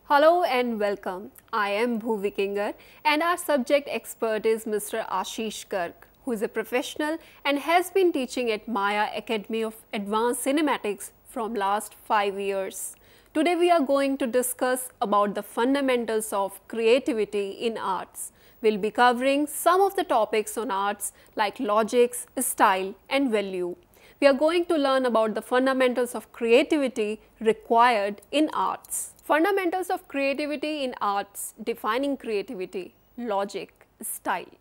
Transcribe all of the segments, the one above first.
Hello and welcome. I am Bhuvi Kingar and our subject expert is Mr. Ashish Garg, who is a professional and has been teaching at Maya Academy of Advanced Cinematics from last 5 years. Today we are going to discuss about the fundamentals of creativity in arts. We'll be covering some of the topics on arts like logics, style and value. We are going to learn about the fundamentals of creativity required in arts. Fundamentals of creativity in arts, defining creativity, logic, style.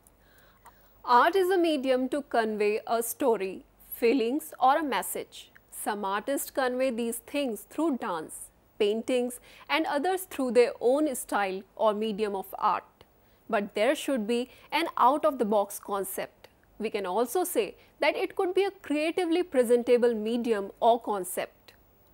Art is a medium to convey a story, feelings or a message. Some artists convey these things through dance, paintings and others through their own style or medium of art. But there should be an out-of-the-box concept. We can also say that it could be a creatively presentable medium or concept.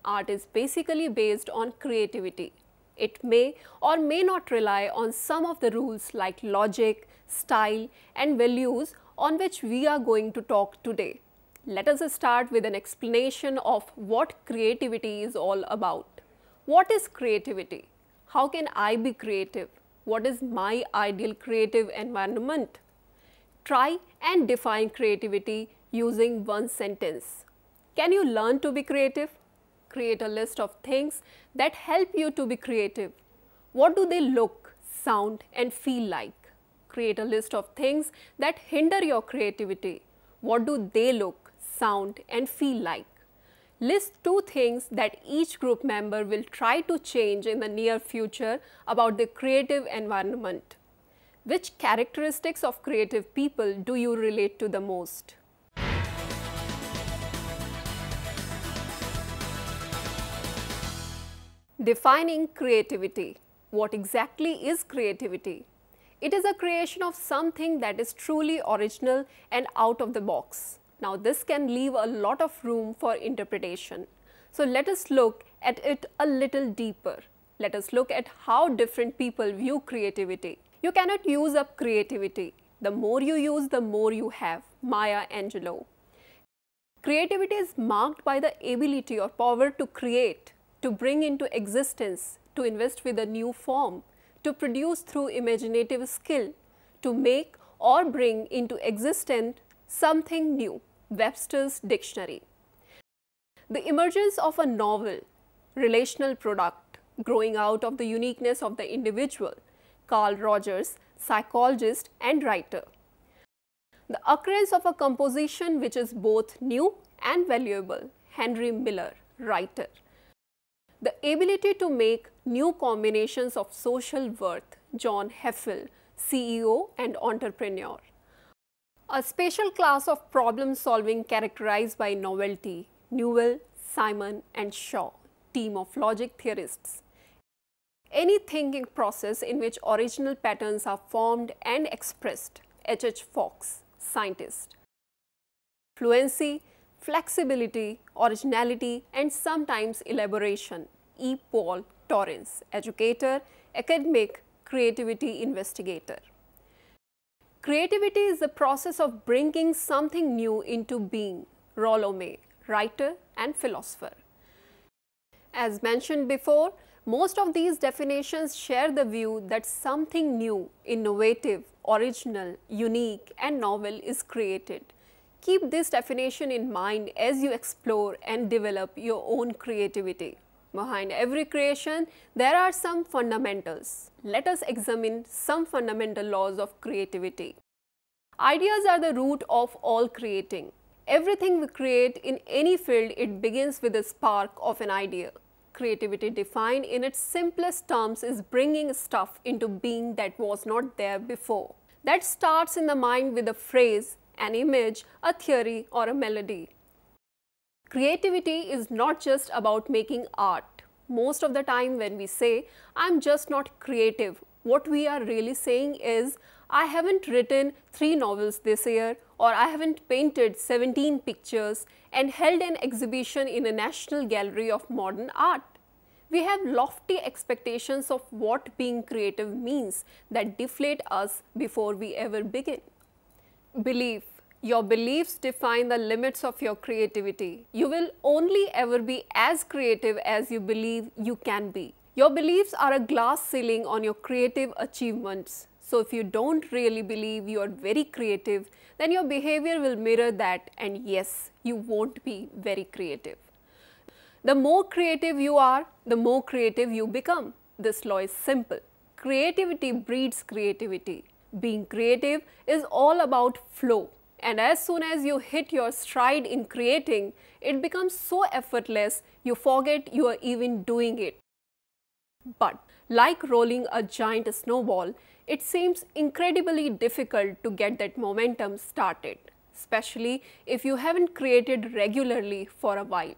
Art is basically based on creativity. It may or may not rely on some of the rules like logic, style and values on which we are going to talk today. Let us start with an explanation of what creativity is all about. What is creativity? How can I be creative? What is my ideal creative environment? Try and define creativity using one sentence. Can you learn to be creative? Create a list of things that help you to be creative. What do they look, sound and feel like? Create a list of things that hinder your creativity. What do they look, sound and feel like? List 2 things that each group member will try to change in the near future about their creative environment. Which characteristics of creative people do you relate to the most? Defining creativity. What exactly is creativity? It is a creation of something that is truly original and out of the box. Now this can leave a lot of room for interpretation. So let us look at it a little deeper. Let us look at how different people view creativity. You cannot use up creativity. The more you use, the more you have. Maya Angelou. Creativity is marked by the ability or power to create, to bring into existence, to invest with a new form, to produce through imaginative skill, to make or bring into existence something new. Webster's Dictionary. The emergence of a novel, relational product, growing out of the uniqueness of the individual. Carl Rogers, psychologist and writer. The occurrence of a composition which is both new and valuable. Henry Miller, writer. The ability to make new combinations of social worth. John Heffel, CEO and entrepreneur. A special class of problem solving characterized by novelty. Newell, Simon and Shaw, team of logic theorists. Any thinking process in which original patterns are formed and expressed. H. Fox, scientist. Fluency, flexibility, originality and sometimes elaboration. E. Paul Torrance, educator, academic, creativity investigator. Creativity is the process of bringing something new into being. Rollo May, writer and philosopher. As mentioned before, most of these definitions share the view that something new, innovative, original, unique and novel is created. Keep this definition in mind as you explore and develop your own creativity. Behind every creation, there are some fundamentals. Let us examine some fundamental laws of creativity. Ideas are the root of all creating. Everything we create in any field, it begins with a spark of an idea. Creativity defined in its simplest terms is bringing stuff into being that was not there before. That starts in the mind with a phrase, an image, a theory or a melody. Creativity is not just about making art. Most of the time when we say, I'm just not creative, what we are really saying is, I haven't written 3 novels this year or I haven't painted 17 pictures and held an exhibition in a National Gallery of Modern Art. We have lofty expectations of what being creative means that deflate us before we ever begin. Belief. Your beliefs define the limits of your creativity. You will only ever be as creative as you believe you can be. Your beliefs are a glass ceiling on your creative achievements. So if you don't really believe you are very creative, then your behavior will mirror that, and yes, you won't be very creative. The more creative you are, the more creative you become. This law is simple. Creativity breeds creativity. Being creative is all about flow. And as soon as you hit your stride in creating, it becomes so effortless you forget you are even doing it. But like rolling a giant snowball, it seems incredibly difficult to get that momentum started, especially if you haven't created regularly for a while.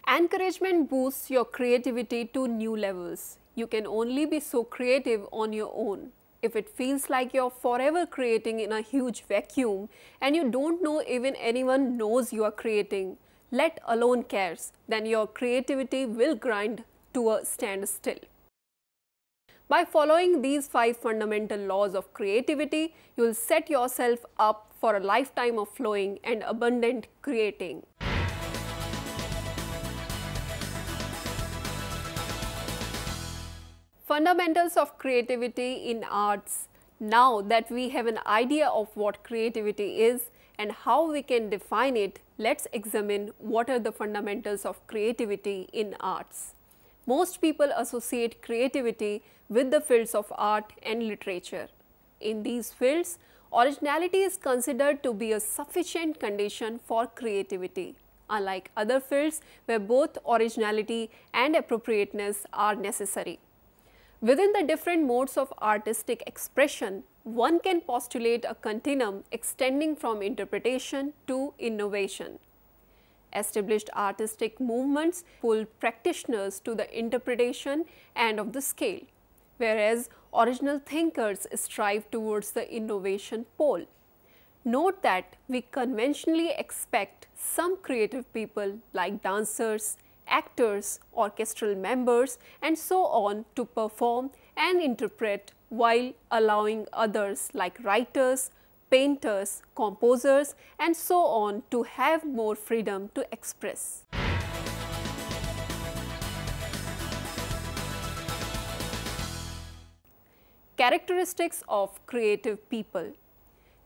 Encouragement boosts your creativity to new levels. You can only be so creative on your own. If it feels like you're forever creating in a huge vacuum and you don't know even anyone knows you are creating, let alone cares, then your creativity will grind to a standstill. By following these 5 fundamental laws of creativity, you will set yourself up for a lifetime of flowing and abundant creating. Fundamentals of creativity in arts. Now that we have an idea of what creativity is and how we can define it, let's examine what are the fundamentals of creativity in arts. Most people associate creativity with the fields of art and literature. In these fields, originality is considered to be a sufficient condition for creativity, unlike other fields where both originality and appropriateness are necessary. Within the different modes of artistic expression, one can postulate a continuum extending from interpretation to innovation. Established artistic movements pull practitioners to the interpretation end of the scale, whereas original thinkers strive towards the innovation pole. Note that we conventionally expect some creative people like dancers, actors, orchestral members, and so on to perform and interpret, while allowing others like writers, painters, composers, and so on to have more freedom to express. Characteristics of creative people.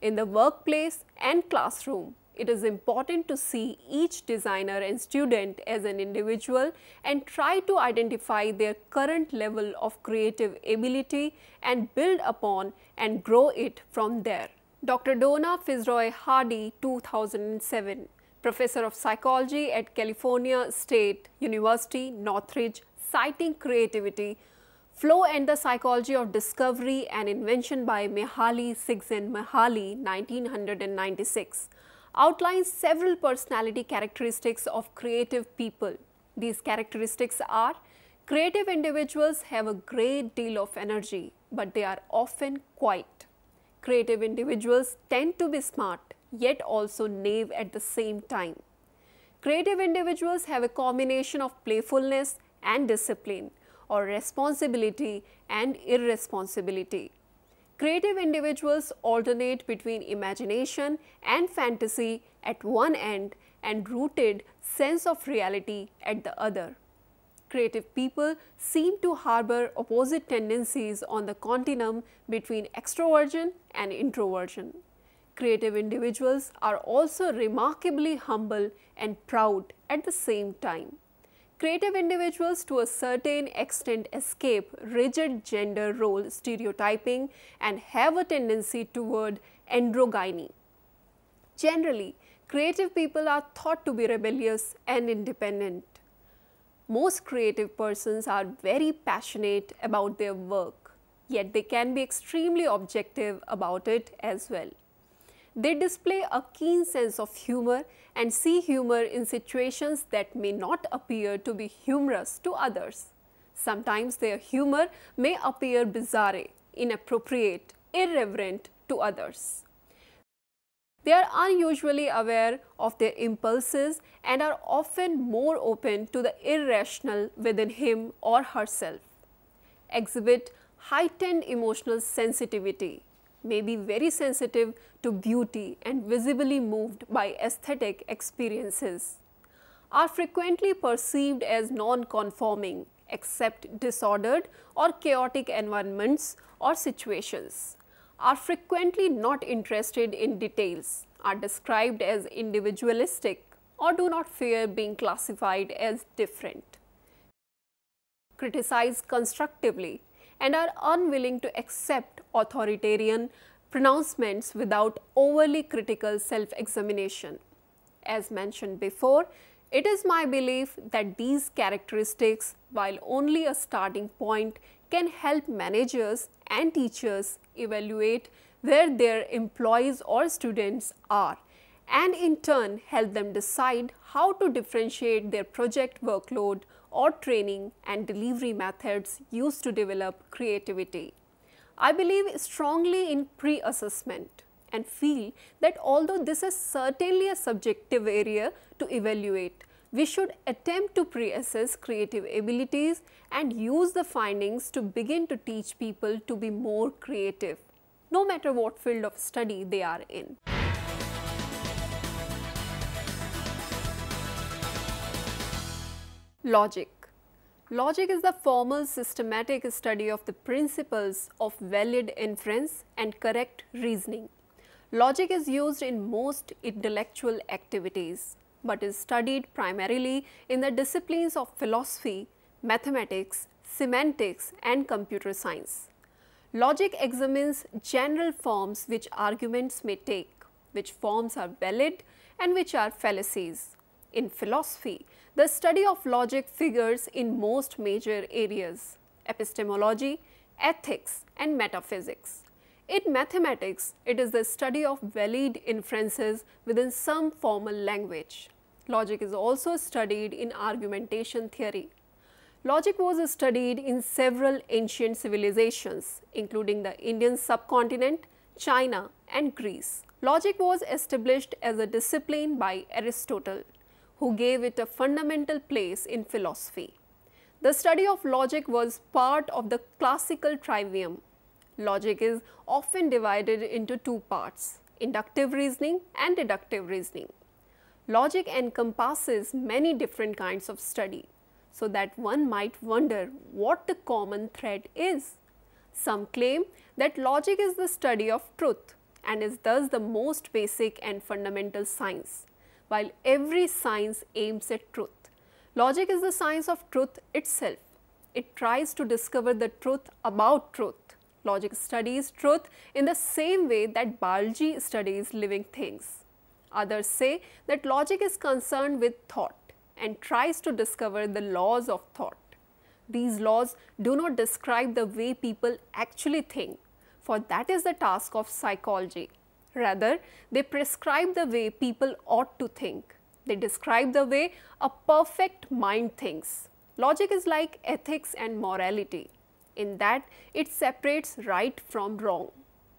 In the workplace and classroom, it is important to see each designer and student as an individual and try to identify their current level of creative ability and build upon and grow it from there. Dr. Donna Fitzroy Hardy, 2007, Professor of Psychology at California State University, Northridge, citing creativity, flow and the psychology of discovery and invention by Mihaly Csikszentmihalyi, 1996. Outlines several personality characteristics of creative people. These characteristics are: creative individuals have a great deal of energy, but they are often quiet. Creative individuals tend to be smart, yet also naive at the same time. Creative individuals have a combination of playfulness and discipline, or responsibility and irresponsibility. Creative individuals alternate between imagination and fantasy at one end and rooted sense of reality at the other. Creative people seem to harbor opposite tendencies on the continuum between extroversion and introversion. Creative individuals are also remarkably humble and proud at the same time. Creative individuals to a certain extent escape rigid gender role stereotyping and have a tendency toward androgyny. Generally, creative people are thought to be rebellious and independent. Most creative persons are very passionate about their work, yet they can be extremely objective about it as well. They display a keen sense of humor and see humor in situations that may not appear to be humorous to others. Sometimes their humor may appear bizarre, inappropriate, irreverent to others. They are unusually aware of their impulses and are often more open to the irrational within him or herself. Exhibit heightened emotional sensitivity, may be very sensitive to beauty and visibly moved by aesthetic experiences, are frequently perceived as non-conforming, accept disordered or chaotic environments or situations, are frequently not interested in details, are described as individualistic, or do not fear being classified as different, criticize constructively, and are unwilling to accept authoritarian pronouncements without overly critical self-examination. As mentioned before, it is my belief that these characteristics, while only a starting point, can help managers and teachers evaluate where their employees or students are, and in turn help them decide how to differentiate their project workload or training and delivery methods used to develop creativity. I believe strongly in pre-assessment and feel that although this is certainly a subjective area to evaluate, we should attempt to pre-assess creative abilities and use the findings to begin to teach people to be more creative, no matter what field of study they are in. Logic. Logic is the formal systematic study of the principles of valid inference and correct reasoning. Logic is used in most intellectual activities, but is studied primarily in the disciplines of philosophy, mathematics, semantics, and computer science. Logic examines general forms which arguments may take, which forms are valid and which are fallacies. In philosophy, the study of logic figures in most major areas: epistemology, ethics, and metaphysics. In mathematics, it is the study of valid inferences within some formal language. Logic is also studied in argumentation theory. Logic was studied in several ancient civilizations, including the Indian subcontinent, China, and Greece. Logic was established as a discipline by Aristotle, who gave it a fundamental place in philosophy. The study of logic was part of the classical trivium. Logic is often divided into two parts: inductive reasoning and deductive reasoning. Logic encompasses many different kinds of study, so that one might wonder what the common thread is. Some claim that logic is the study of truth and is thus the most basic and fundamental science. While every science aims at truth, logic is the science of truth itself. It tries to discover the truth about truth. Logic studies truth in the same way that biology studies living things. Others say that logic is concerned with thought and tries to discover the laws of thought. These laws do not describe the way people actually think, for that is the task of psychology. Rather, they prescribe the way people ought to think. They describe the way a perfect mind thinks. Logic is like ethics and morality, in that it separates right from wrong.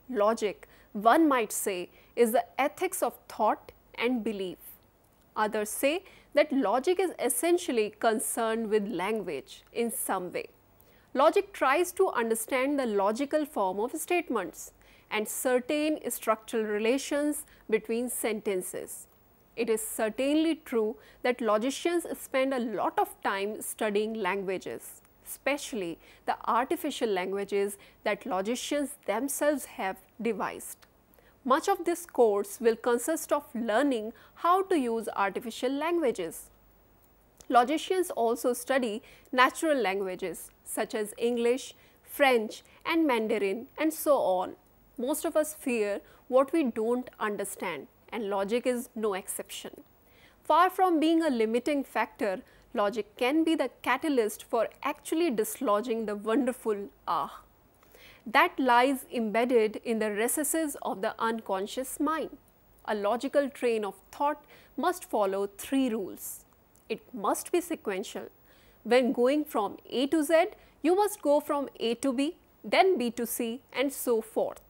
Logic, one might say, is the ethics of thought and belief. Others say that logic is essentially concerned with language in some way. Logic tries to understand the logical form of statements and certain structural relations between sentences. It is certainly true that logicians spend a lot of time studying languages, especially the artificial languages that logicians themselves have devised. Much of this course will consist of learning how to use artificial languages. Logicians also study natural languages such as English, French, and Mandarin, and so on. Most of us fear what we don't understand, and logic is no exception. Far from being a limiting factor, logic can be the catalyst for actually dislodging the wonderful that lies embedded in the recesses of the unconscious mind. A logical train of thought must follow three rules. It must be sequential. When going from A to Z, you must go from A to B, then B to C, and so forth.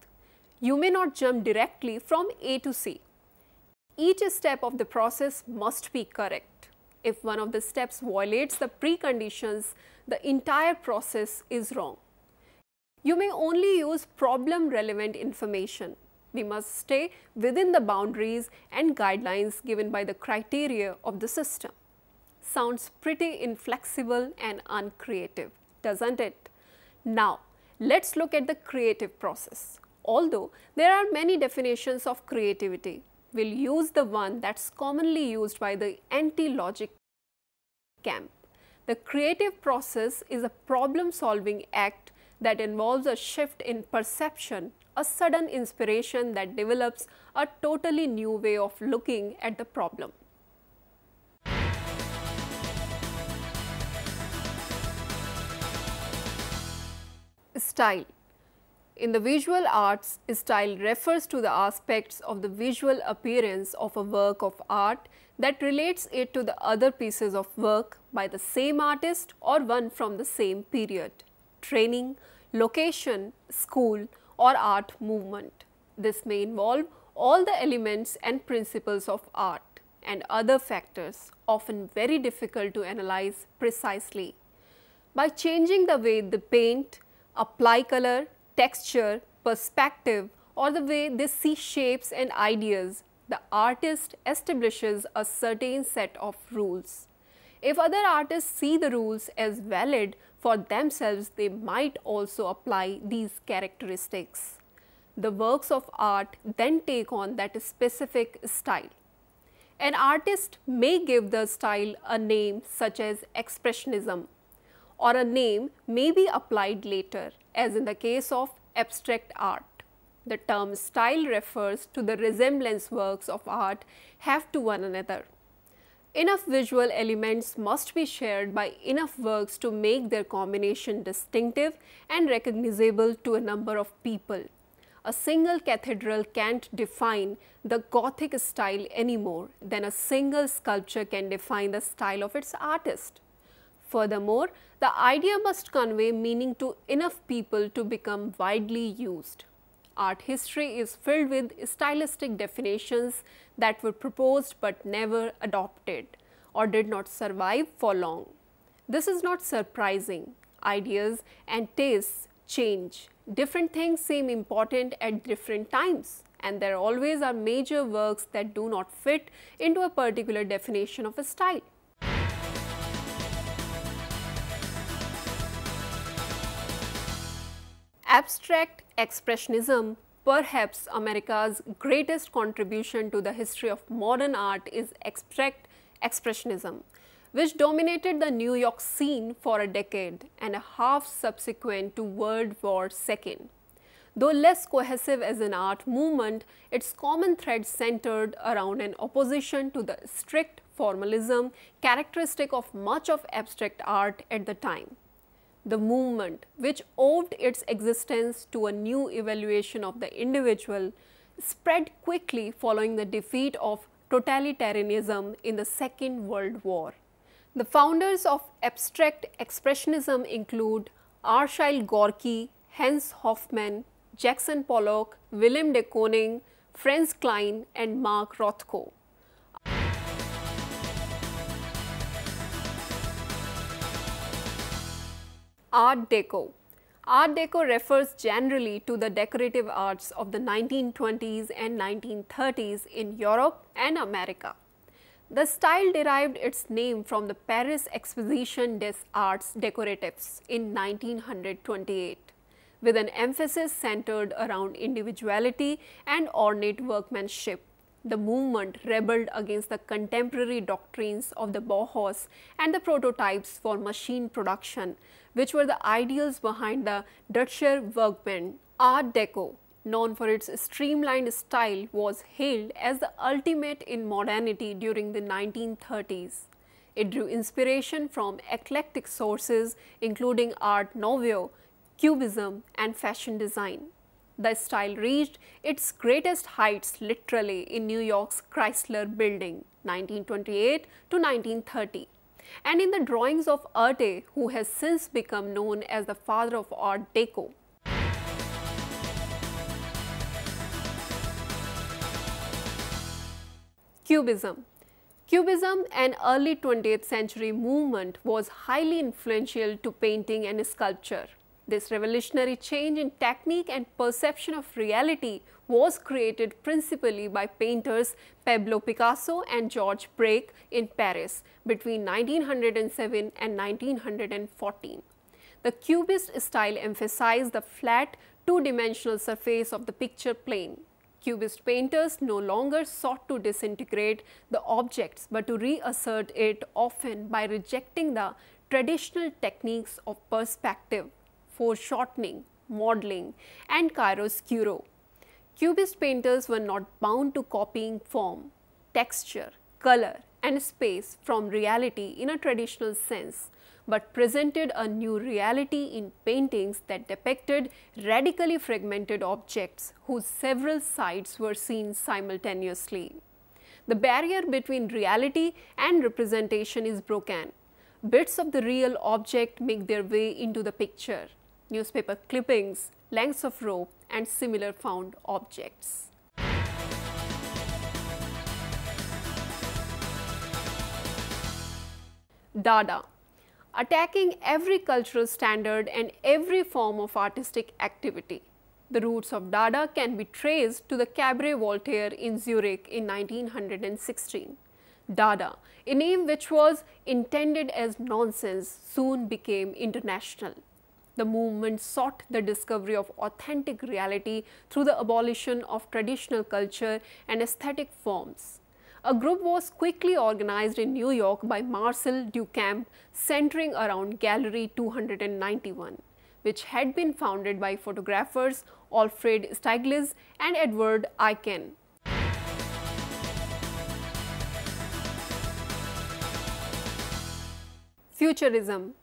You may not jump directly from A to C. Each step of the process must be correct. If one of the steps violates the preconditions, the entire process is wrong. You may only use problem-relevant information. We must stay within the boundaries and guidelines given by the criteria of the system. sounds pretty inflexible and uncreative, doesn't it? Now, let's look at the creative process. Although there are many definitions of creativity, we'll use the one that's commonly used by the anti-logic camp. The creative process is a problem-solving act that involves a shift in perception, a sudden inspiration that develops a totally new way of looking at the problem. Style. In the visual arts, style refers to the aspects of the visual appearance of a work of art that relates it to the other pieces of work by the same artist or one from the same period, training, location, school, or art movement. This may involve all the elements and principles of art and other factors often very difficult to analyze precisely. By changing the way they paint, apply color, texture, perspective, or the way they see shapes and ideas, the artist establishes a certain set of rules. If other artists see the rules as valid for themselves, they might also apply these characteristics. The works of art then take on that specific style. An artist may give the style a name such as Expressionism, or a name may be applied later, as in the case of abstract art. The term style refers to the resemblance works of art have to one another. Enough visual elements must be shared by enough works to make their combination distinctive and recognizable to a number of people. A single cathedral can't define the Gothic style any more than a single sculpture can define the style of its artist. Furthermore, the idea must convey meaning to enough people to become widely used. Art history is filled with stylistic definitions that were proposed but never adopted or did not survive for long. This is not surprising. Ideas and tastes change. Different things seem important at different times, and there always are major works that do not fit into a particular definition of a style. Abstract Expressionism, perhaps America's greatest contribution to the history of modern art, is Abstract Expressionism, which dominated the New York scene for a decade and a half subsequent to World War II. Though less cohesive as an art movement, its common thread centered around an opposition to the strict formalism characteristic of much of abstract art at the time. The movement, which owed its existence to a new evaluation of the individual, spread quickly following the defeat of totalitarianism in the Second World War. The founders of abstract expressionism include Arshile Gorky, Hans Hofmann, Jackson Pollock, Willem de Kooning, Franz Klein, and Mark Rothko. Art Deco. Art Deco refers generally to the decorative arts of the 1920s and 1930s in Europe and America. The style derived its name from the Paris Exposition des Arts Décoratifs in 1928, with an emphasis centered around individuality and ornate workmanship. The movement rebelled against the contemporary doctrines of the Bauhaus and the prototypes for machine production, which were the ideals behind the Deutscher Werkbund. Art Deco, known for its streamlined style, was hailed as the ultimate in modernity during the 1930s. It drew inspiration from eclectic sources including Art Nouveau, Cubism, and fashion design. The style reached its greatest heights literally in New York's Chrysler Building, 1928 to 1930, and in the drawings of Arte, who has since become known as the father of Art Deco. Cubism. Cubism, an early 20th century movement, was highly influential to painting and sculpture. This revolutionary change in technique and perception of reality was created principally by painters Pablo Picasso and Georges Braque in Paris between 1907 and 1914. The Cubist style emphasized the flat, two-dimensional surface of the picture plane. Cubist painters no longer sought to disintegrate the objects but to reassert it, often by rejecting the traditional techniques of perspective, foreshortening, modeling, and chiaroscuro. Cubist painters were not bound to copying form, texture, color, and space from reality in a traditional sense, but presented a new reality in paintings that depicted radically fragmented objects whose several sides were seen simultaneously. The barrier between reality and representation is broken. Bits of the real object make their way into the picture. Newspaper clippings, lengths of rope, and similar found objects. Dada. Attacking every cultural standard and every form of artistic activity. The roots of Dada can be traced to the Cabaret Voltaire in Zurich in 1916. Dada, a name which was intended as nonsense, soon became international. The movement sought the discovery of authentic reality through the abolition of traditional culture and aesthetic forms. A group was quickly organized in New York by Marcel Duchamp, centering around Gallery 291, which had been founded by photographers Alfred Stieglitz and Edward Eichen. Futurism.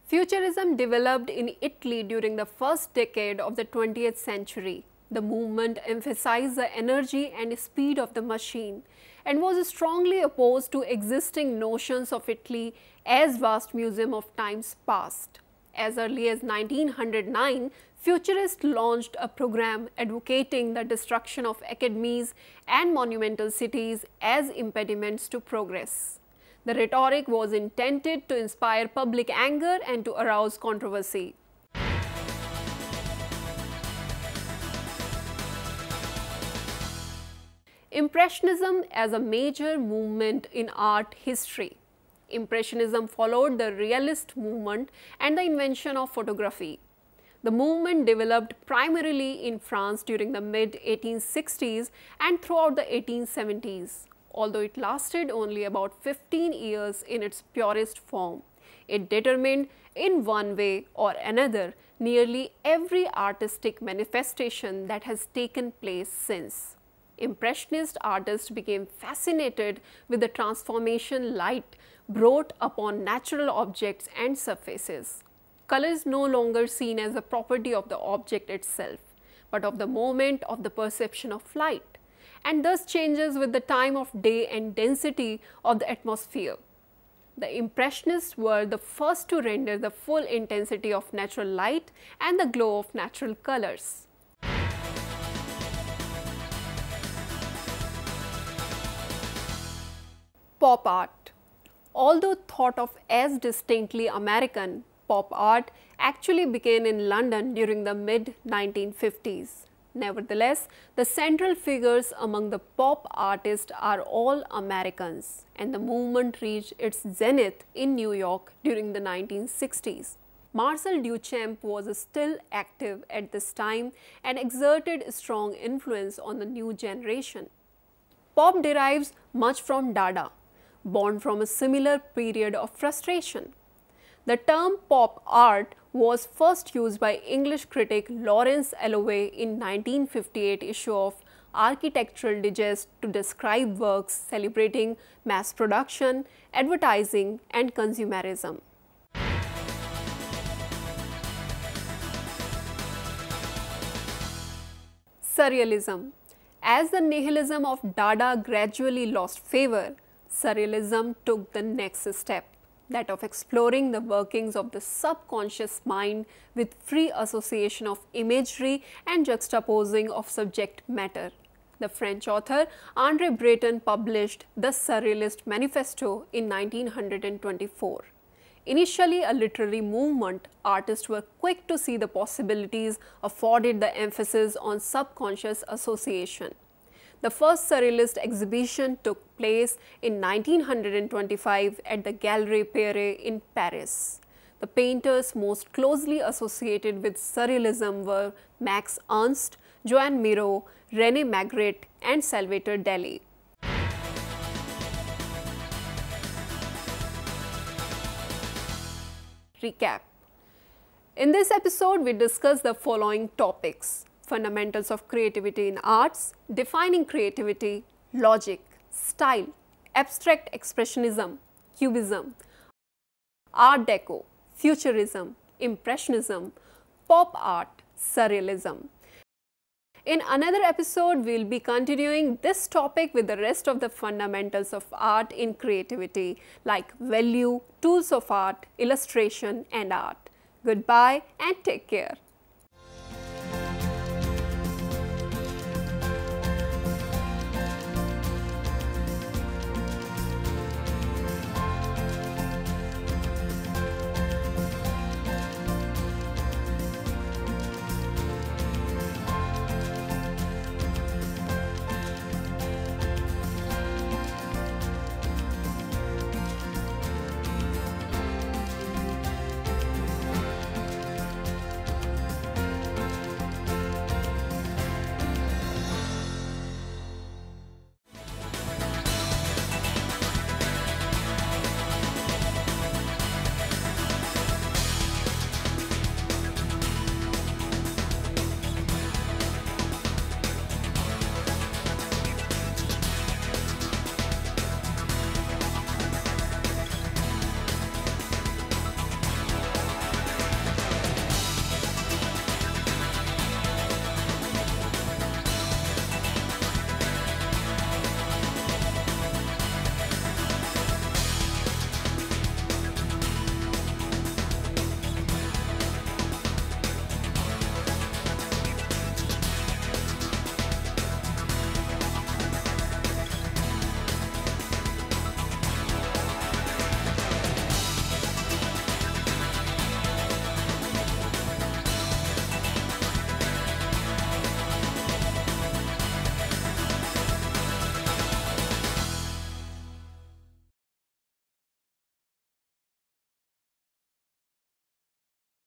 Futurism developed in Italy during the first decade of the 20th century. The movement emphasized the energy and speed of the machine and was strongly opposed to existing notions of Italy as vast museum of times past. As early as 1909, Futurists launched a program advocating the destruction of academies and monumental cities as impediments to progress. The rhetoric was intended to inspire public anger and to arouse controversy. Impressionism as a major movement in art history. Impressionism followed the realist movement and the invention of photography. The movement developed primarily in France during the mid-1860s and throughout the 1870s. Although it lasted only about 15 years in its purest form, it determined in one way or another nearly every artistic manifestation that has taken place since. Impressionist artists became fascinated with the transformation light brought upon natural objects and surfaces. Color is no longer seen as a property of the object itself, but of the moment of the perception of light, and thus changes with the time of day and density of the atmosphere. The Impressionists were the first to render the full intensity of natural light and the glow of natural colors. Pop art. Although thought of as distinctly American, pop art actually began in London during the mid-1950s. Nevertheless, the central figures among the pop artists are all Americans, and the movement reached its zenith in New York during the 1960s. Marcel Duchamp was still active at this time and exerted strong influence on the new generation. Pop derives much from Dada, born from a similar period of frustration. The term pop art was first used by English critic Laurence Alloway in 1958 issue of Architectural Digest to describe works celebrating mass production, advertising, and consumerism. Surrealism. As the nihilism of Dada gradually lost favor, Surrealism took the next step, that of exploring the workings of the subconscious mind with free association of imagery and juxtaposing of subject matter. The French author André Breton published the Surrealist Manifesto in 1924. Initially a literary movement, artists were quick to see the possibilities afforded the emphasis on subconscious association. The first surrealist exhibition took place in 1925 at the Galerie Perret in Paris. The painters most closely associated with surrealism were Max Ernst, Joan Miro, René Magritte and Salvatore Dali. Recap. In this episode, we discussed the following topics: fundamentals of creativity in arts, defining creativity, logic, style, abstract expressionism, cubism, art deco, futurism, impressionism, pop art, surrealism. In another episode, we will be continuing this topic with the rest of the fundamentals of art in creativity like value, tools of art, illustration and art. Goodbye and take care.